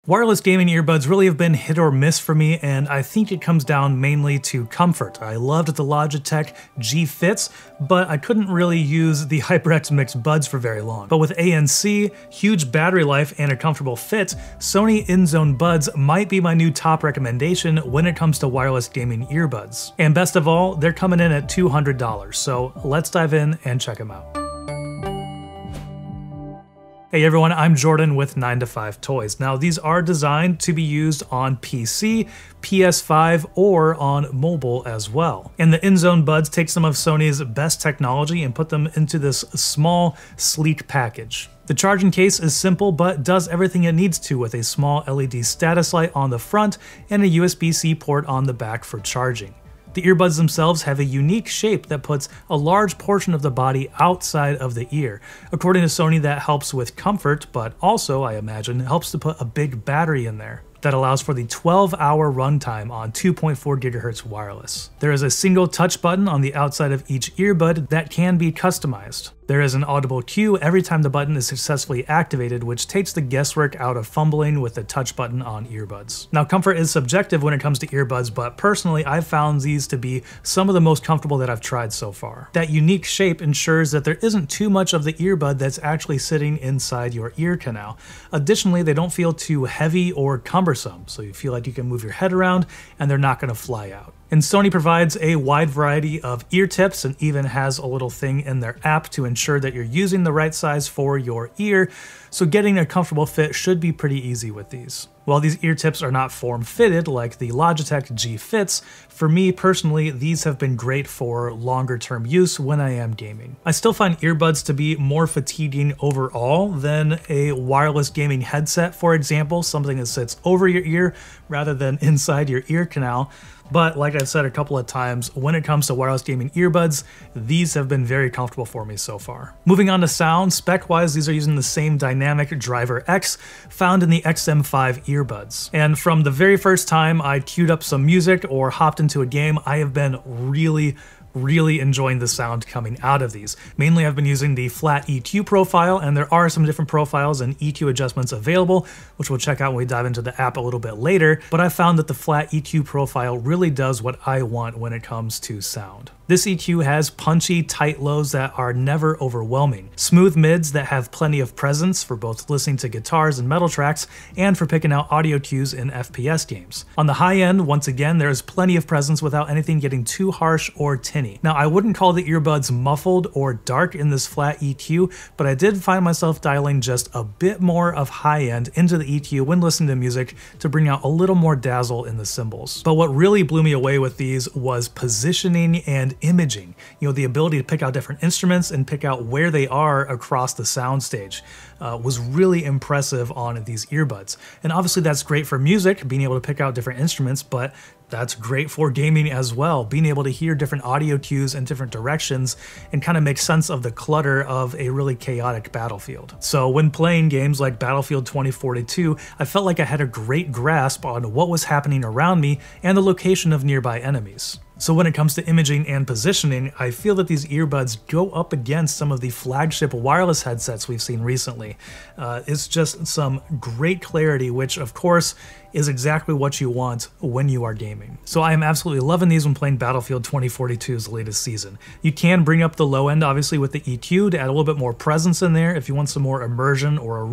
Wireless gaming earbuds really have been hit or miss for me, and I think it comes down mainly to comfort. I loved the Logitech G Fits, but I couldn't really use the HyperX Mixed Buds for very long. But with ANC, huge battery life, and a comfortable fit, Sony Inzone Buds might be my new top recommendation when it comes to wireless gaming earbuds. And best of all, they're coming in at $200, so let's dive in and check them out. Hey everyone, I'm Jordan with 9 to 5 Toys. Now these are designed to be used on PC, PS5, or on mobile as well. And the Inzone Buds take some of Sony's best technology and put them into this small, sleek package. The charging case is simple but does everything it needs to with a small LED status light on the front and a USB-C port on the back for charging. The earbuds themselves have a unique shape that puts a large portion of the body outside of the ear. According to Sony, that helps with comfort, but also, I imagine, helps to put a big battery in there that allows for the 12-hour runtime on 2.4 GHz wireless. There is a single touch button on the outside of each earbud that can be customized. There is an audible cue every time the button is successfully activated, which takes the guesswork out of fumbling with the touch button on earbuds. Now, comfort is subjective when it comes to earbuds, but personally, I've found these to be some of the most comfortable that I've tried so far. That unique shape ensures that there isn't too much of the earbud that's actually sitting inside your ear canal. Additionally, they don't feel too heavy or cumbersome, so you feel like you can move your head around and they're not going to fly out. And Sony provides a wide variety of ear tips and even has a little thing in their app to ensure that you're using the right size for your ear, so getting a comfortable fit should be pretty easy with these. While these ear tips are not form-fitted like the Logitech G Fits, for me personally, these have been great for longer-term use when I am gaming. I still find earbuds to be more fatiguing overall than a wireless gaming headset, for example, something that sits over your ear rather than inside your ear canal. But like I've said a couple of times, when it comes to wireless gaming earbuds, these have been very comfortable for me so far. Moving on to sound, spec-wise, these are using the same dynamic driver X found in the XM5 earbuds. And from the very first time I queued up some music or hopped into a game, I have been really enjoying the sound coming out of these. Mainly I've been using the flat EQ profile, and there are some different profiles and EQ adjustments available, which we'll check out when we dive into the app a little bit later, but I found that the flat EQ profile really does what I want when it comes to sound. This EQ has punchy, tight lows that are never overwhelming, smooth mids that have plenty of presence for both listening to guitars and metal tracks and for picking out audio cues in FPS games. On the high end, once again, there is plenty of presence without anything getting too harsh or tinny. Now, I wouldn't call the earbuds muffled or dark in this flat EQ, but I did find myself dialing just a bit more of high end into the EQ when listening to music to bring out a little more dazzle in the cymbals. But what really blew me away with these was positioning and imaging. You know, the ability to pick out different instruments and pick out where they are across the soundstage was really impressive on these earbuds. And obviously that's great for music, being able to pick out different instruments, but that's great for gaming as well, being able to hear different audio cues in different directions and kind of make sense of the clutter of a really chaotic battlefield. So when playing games like Battlefield 2042, I felt like I had a great grasp on what was happening around me and the location of nearby enemies. So when it comes to imaging and positioning, I feel that these earbuds go up against some of the flagship wireless headsets we've seen recently. It's just some great clarity, which of course is exactly what you want when you are gaming. So I am absolutely loving these when playing Battlefield 2042's latest season. You can bring up the low end, obviously, with the EQ to add a little bit more presence in there if you want some more immersion or a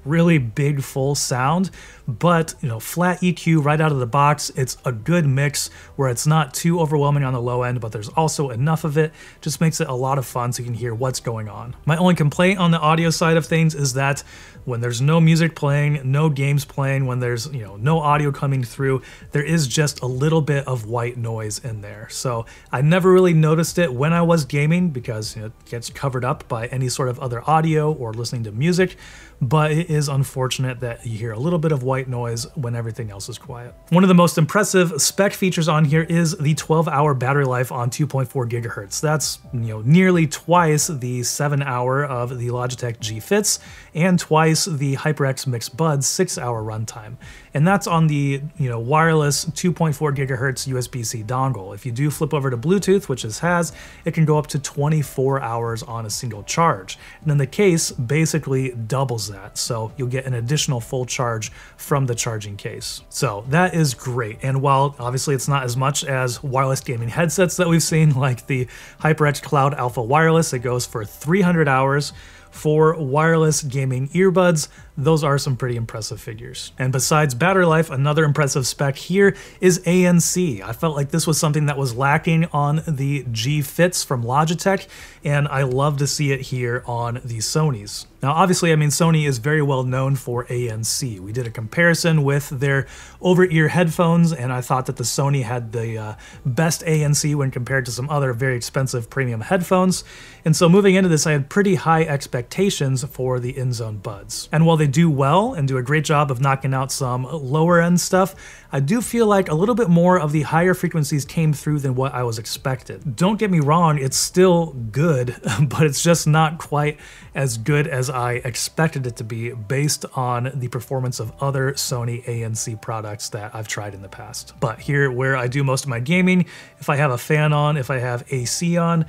really big full sound. But, you know, flat EQ right out of the box, it's a good mix where it's not too overwhelming on the low end, but there's also enough of it. Just makes it a lot of fun so you can hear what's going on. My only complaint on the audio side of things is that when there's no music playing, no games playing, when there's, you know, no audio coming through, there is just a little bit of white noise in there. So I never really noticed it when I was gaming because, you know, it gets covered up by any sort of other audio or listening to music, but it is unfortunate that you hear a little bit of white noise when everything else is quiet. One of the most impressive spec features on here is the 12-hour battery life on 2.4 GHz. That's, you know, nearly twice the 7-hour of the Logitech G Fits and twice the HyperX Mixed Buds 6-hour runtime. And that's on the, you know, wireless 2.4 GHz USB-C dongle. If you do flip over to Bluetooth, which this has, it can go up to 24 hours on a single charge. And then the case basically doubles that, so you'll get an additional full charge from the charging case. So that is great, and while obviously it's not as much as wireless gaming headsets that we've seen, like the HyperX Cloud Alpha Wireless, it goes for 300 hours. For wireless gaming earbuds, those are some pretty impressive figures. And besides battery life, another impressive spec here is ANC. I felt like this was something that was lacking on the G Fits from Logitech, and I love to see it here on the Sonys. Now, obviously, I mean, Sony is very well known for ANC. We did a comparison with their over-ear headphones, and I thought that the Sony had the best ANC when compared to some other very expensive premium headphones. And so moving into this, I had pretty high expectations for the Inzone Buds. And while they do well and do a great job of knocking out some lower end stuff, I do feel like a little bit more of the higher frequencies came through than what I was expected. Don't get me wrong, it's still good, but it's just not quite as good as I expected it to be based on the performance of other Sony ANC products that I've tried in the past. But here, where I do most of my gaming, if I have a fan on, if I have AC on,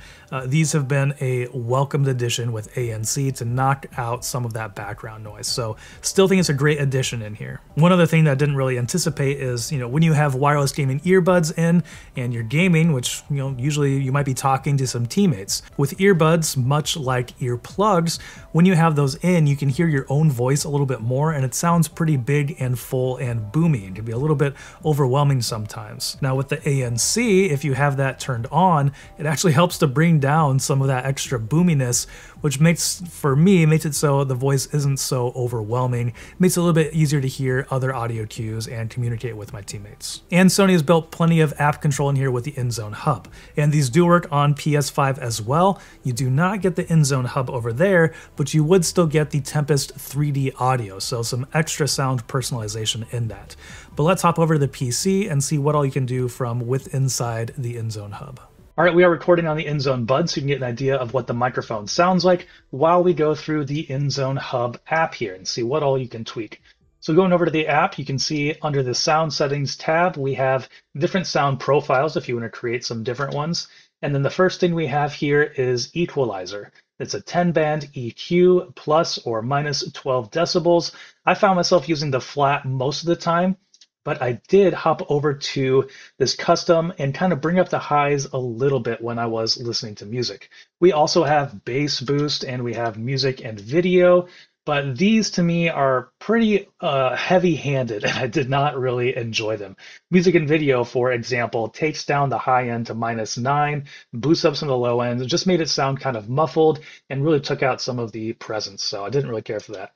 these have been a welcomed addition with ANC to knock out some of that background noise. So still think it's a great addition in here. One other thing that I didn't really anticipate is, when you have wireless gaming earbuds in and you're gaming, which, usually you might be talking to some teammates. With earbuds, much like earplugs, when you have those in, you can hear your own voice a little bit more, and it sounds pretty big and full and boomy. It can be a little bit overwhelming sometimes. Now with the ANC, if you have that turned on, it actually helps to bring down some of that extra boominess, which makes it so the voice isn't so overwhelming. Makes it a little bit easier to hear other audio cues and communicate with my teammates. And Sony has built plenty of app control in here with the Inzone Hub. And these do work on PS5 as well. You do not get the Inzone Hub over there, but you would still get the Tempest 3D audio, so some extra sound personalization in that. But let's hop over to the PC and see what all you can do from inside the Inzone Hub. All right, we are recording on the Inzone Buds, so you can get an idea of what the microphone sounds like while we go through the Inzone Hub app here and see what all you can tweak. So going over to the app, you can see under the sound settings tab, we have different sound profiles if you want to create some different ones. And then the first thing we have here is equalizer. It's a 10-band EQ plus or minus 12 decibels. I found myself using the flat most of the time, but I did hop over to this custom and kind of bring up the highs a little bit when I was listening to music. We also have bass boost and we have music and video, but these to me are pretty heavy-handed and I did not really enjoy them. Music and video, for example, takes down the high end to -9, boosts up some of the low end, just made it sound kind of muffled and really took out some of the presence, so I didn't really care for that.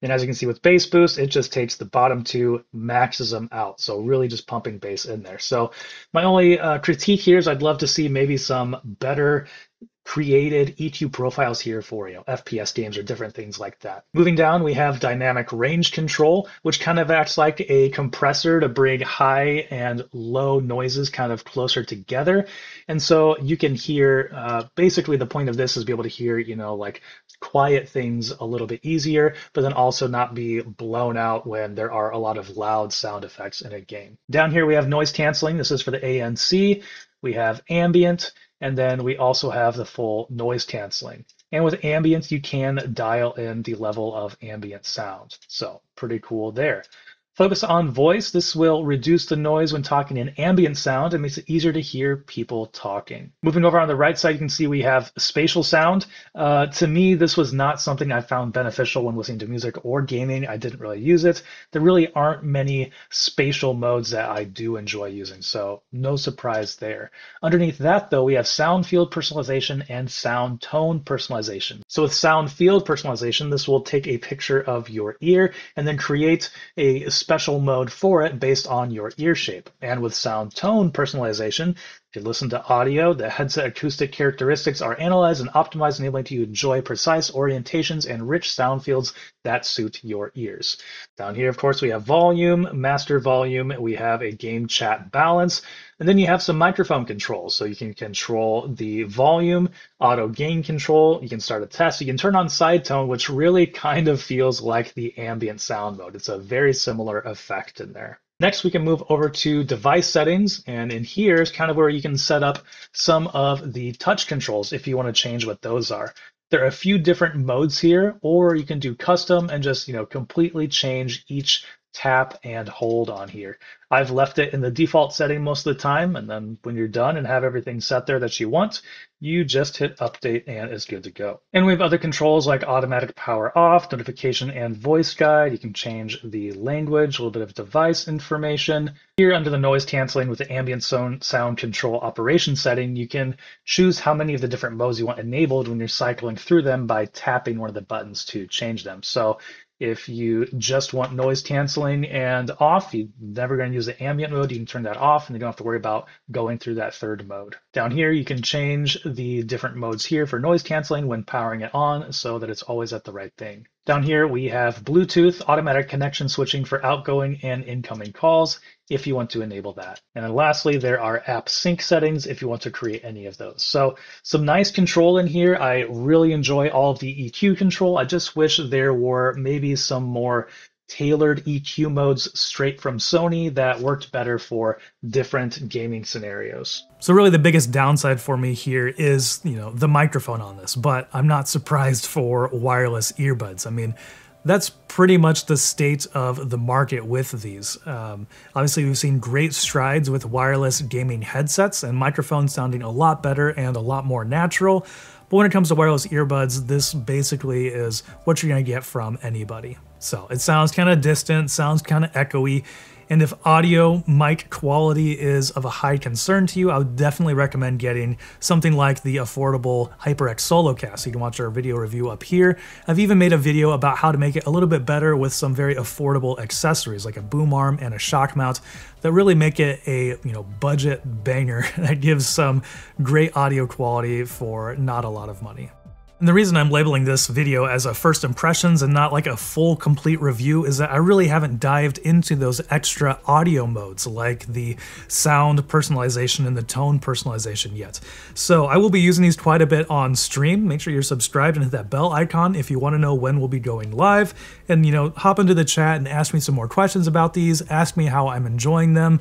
And as you can see with bass boost, it just takes the bottom two, maxes them out. So really just pumping bass in there. So my only critique here is I'd love to see maybe some better created EQ profiles here for FPS games or different things like that. Moving down, we have dynamic range control, which kind of acts like a compressor to bring high and low noises kind of closer together. And so you can hear, basically the point of this is be able to hear, like quiet things a little bit easier, but then also not be blown out when there are a lot of loud sound effects in a game. Down here we have noise canceling. This is for the ANC. We have ambient, and then we also have the full noise canceling. And with ambient, you can dial in the level of ambient sound. So pretty cool there. Focus on voice. This will reduce the noise when talking in ambient sound and makes it easier to hear people talking. Moving over on the right side, you can see we have spatial sound. To me, this was not something I found beneficial when listening to music or gaming. I didn't really use it. There really aren't many spatial modes that I do enjoy using, so no surprise there. Underneath that, though, we have sound field personalization and sound tone personalization. So with sound field personalization, this will take a picture of your ear and then create a special mode for it based on your ear shape. And with sound tone personalization, if you listen to audio, the headset acoustic characteristics are analyzed and optimized, enabling you to enjoy precise orientations and rich sound fields that suit your ears. Down here, of course, we have volume, master volume, we have a game chat balance, and then you have some microphone controls. So you can control the volume, auto gain control, you can start a test, you can turn on side tone, which really kind of feels like the ambient sound mode. It's a very similar effect in there. Next, we can move over to device settings, and in here is kind of where you can set up some of the touch controls if you want to change what those are. There are a few different modes here, or you can do custom and just, completely change each tap and hold on here. I've left it in the default setting most of the time, and then when you're done and have everything set there that you want, you just hit update and it's good to go. And we have other controls like automatic power off, notification and voice guide. You can change the language, a little bit of device information. Here under the noise canceling with the ambient sound control operation setting, you can choose how many of the different modes you want enabled when you're cycling through them by tapping one of the buttons to change them. So if you just want noise canceling and off, you're never going to use the ambient mode, you can turn that off and you don't have to worry about going through that third mode. Down here, you can change the different modes here for noise canceling when powering it on so that it's always at the right thing. Down here, we have Bluetooth automatic connection switching for outgoing and incoming calls if you want to enable that. And then lastly, there are app sync settings if you want to create any of those. So some nice control in here. I really enjoy all of the EQ control. I just wish there were maybe some more tailored EQ modes straight from Sony that worked better for different gaming scenarios. So really the biggest downside for me here is, the microphone on this, but I'm not surprised for wireless earbuds. I mean, that's pretty much the state of the market with these. Obviously, we've seen great strides with wireless gaming headsets and microphones sounding a lot better and a lot more natural. But when it comes to wireless earbuds, this basically is what you're going to get from anybody. So it sounds kind of distant, sounds kind of echoey. And if audio mic quality is of a high concern to you, I would definitely recommend getting something like the affordable HyperX Solocast. You can watch our video review up here. I've even made a video about how to make it a little bit better with some very affordable accessories like a boom arm and a shock mount that really make it a budget banger that gives some great audio quality for not a lot of money. And the reason I'm labeling this video as a first impressions and not like a full complete review is that I really haven't dived into those extra audio modes like the sound personalization and the tone personalization yet. So I will be using these quite a bit on stream. Make sure you're subscribed and hit that bell icon if you want to know when we'll be going live. And hop into the chat and ask me some more questions about these, ask me how I'm enjoying them,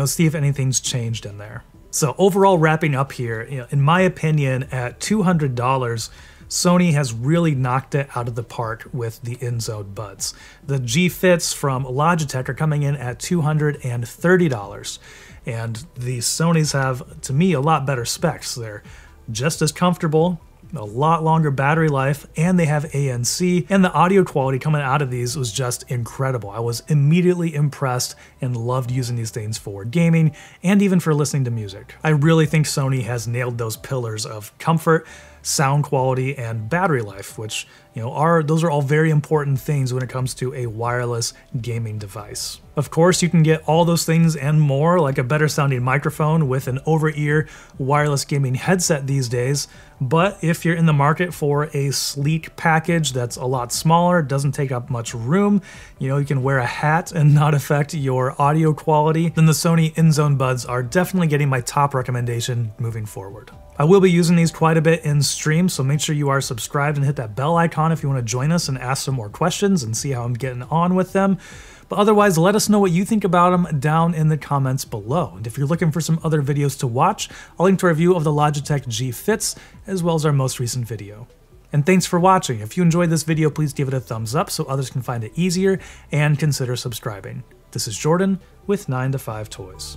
see if anything's changed in there. So overall, wrapping up here, in my opinion, at $200, Sony has really knocked it out of the park with the Inzone Buds. The G Fits from Logitech are coming in at $230, and the Sonys have, to me, a lot better specs. They're just as comfortable, a lot longer battery life, and they have ANC, and the audio quality coming out of these was just incredible. I was immediately impressed and loved using these things for gaming and even for listening to music. I really think Sony has nailed those pillars of comfort, sound quality, and battery life, which those are all very important things when it comes to a wireless gaming device. Of course, you can get all those things and more, like a better sounding microphone with an over-ear wireless gaming headset these days, but if you're in the market for a sleek package that's a lot smaller, doesn't take up much room, you can wear a hat and not affect your audio quality, then the Sony Inzone Buds are definitely getting my top recommendation moving forward. I will be using these quite a bit in stream, so make sure you are subscribed and hit that bell icon if you want to join us and ask some more questions and see how I'm getting on with them. But otherwise, let us know what you think about them down in the comments below. And if you're looking for some other videos to watch, I'll link to our review of the Logitech G Fits, as well as our most recent video. And thanks for watching. If you enjoyed this video, please give it a thumbs up so others can find it easier, and consider subscribing. This is Jordan with 9to5 Toys.